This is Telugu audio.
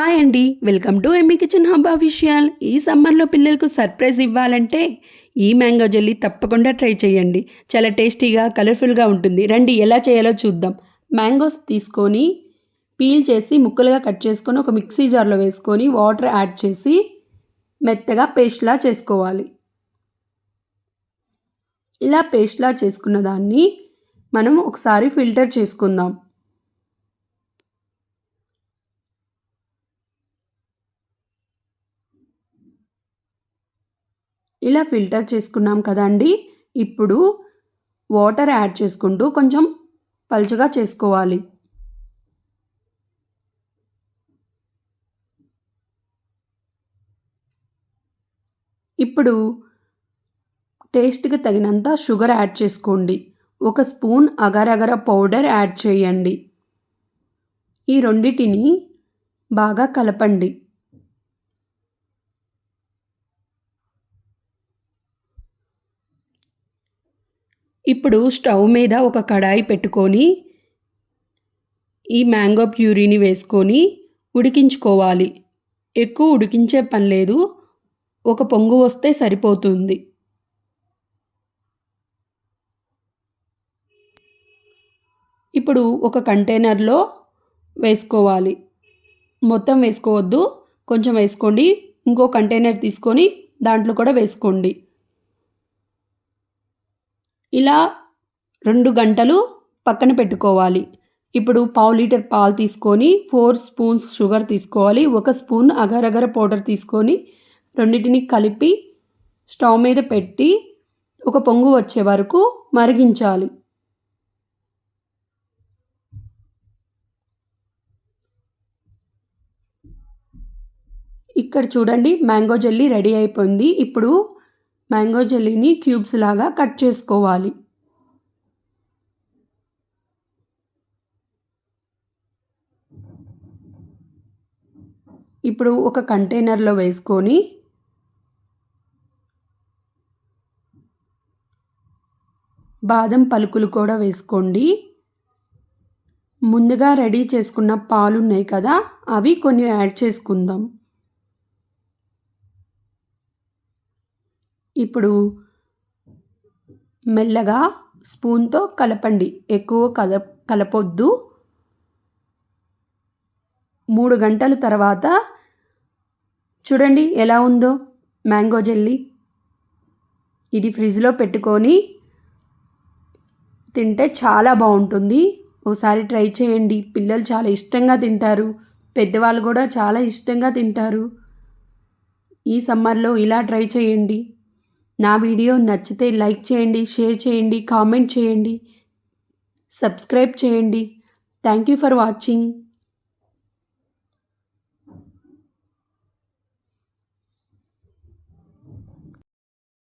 హాయ్ అండి, welcome to Emmy kitchen hub official. ఈ సమ్మర్లో పిల్లలకు సర్ప్రైజ్ ఇవ్వాలంటే ఈ మ్యాంగో జెల్లీ తప్పకుండా ట్రై చేయండి. చాలా టేస్టీగా కలర్ఫుల్గా ఉంటుంది. రండి ఎలా చేయాలో చూద్దాం. మ్యాంగోస్ తీసుకొని పీల్ చేసి ముక్కలుగా కట్ చేసుకొని ఒక మిక్సీ జార్లో వేసుకొని వాటర్ యాడ్ చేసి మెత్తగా పేస్ట్లా చేసుకోవాలి. ఇలా పేస్ట్లా చేసుకున్న దాన్ని మనం ఒకసారి ఫిల్టర్ చేసుకుందాం. ఇలా ఫిల్టర్ చేసుకున్నాం కదండి. ఇప్పుడు వాటర్ యాడ్ చేసుకుంటూ కొంచెం పలుచగా చేసుకోవాలి. ఇప్పుడు టేస్ట్కి తగినంత షుగర్ యాడ్ చేసుకోండి. 1 spoon agar agar powder add చేయండి. ఈ రెండిటిని బాగా కలపండి. ఇప్పుడు స్టవ్ మీద ఒక కడాయి పెట్టుకొని ఈ మ్యాంగో ప్యూరీని వేసుకొని ఉడికించుకోవాలి. ఎక్కువ ఉడికించే పని లేదు, ఒక పొంగు వస్తే సరిపోతుంది. ఇప్పుడు ఒక కంటైనర్లో వేసుకోవాలి. మొత్తం వేసుకోవద్దు, కొంచెం వేసుకోండి. ఇంకో కంటైనర్ తీసుకొని దాంట్లో కూడా వేసుకోండి. ఇలా 2 గంటలు పక్కన పెట్టుకోవాలి. ఇప్పుడు 1/2 లీటర్ పాలు తీసుకొని 4 స్పూన్స్ షుగర్ తీసుకోవాలి. 1 స్పూన్ అగర్ అగర్ పౌడర్ తీసుకొని రెండింటిని కలిపి స్టవ్ మీద పెట్టి ఒక పొంగు వచ్చే వరకు మరిగించాలి. ఇక్కడ చూడండి, మ్యాంగో జెల్లీ రెడీ అయిపోయింది. ఇప్పుడు మ్యాంగో జెల్లీని క్యూబ్స్ లాగా కట్ చేసుకోవాలి. ఇప్పుడు ఒక కంటైనర్లో వేసుకొని బాదం పలుకులు కూడా వేసుకోండి. ముందుగా రెడీ చేసుకున్న పాలు ఉన్నాయి కదా, అవి కొన్ని యాడ్ చేసుకుందాం. ఇప్పుడు మెల్లగా స్పూన్తో కలపండి, ఎక్కువ కలపొద్దు. 3 గంటల తర్వాత చూడండి ఎలా ఉందో మ్యాంగో జెల్లీ. ఇది ఫ్రిడ్జ్లో పెట్టుకొని తింటే చాలా బాగుంటుంది. ఒకసారి ట్రై చేయండి. పిల్లలు చాలా ఇష్టంగా తింటారు, పెద్దవాళ్ళు కూడా చాలా ఇష్టంగా తింటారు. ఈ సమ్మర్లో ఇలా ట్రై చేయండి. నా వీడియో నచ్చితే లైక్ చేయండి, షేర్ చేయండి, కామెంట్ చేయండి, సబ్స్క్రైబ్ చేయండి. Thank you for watching.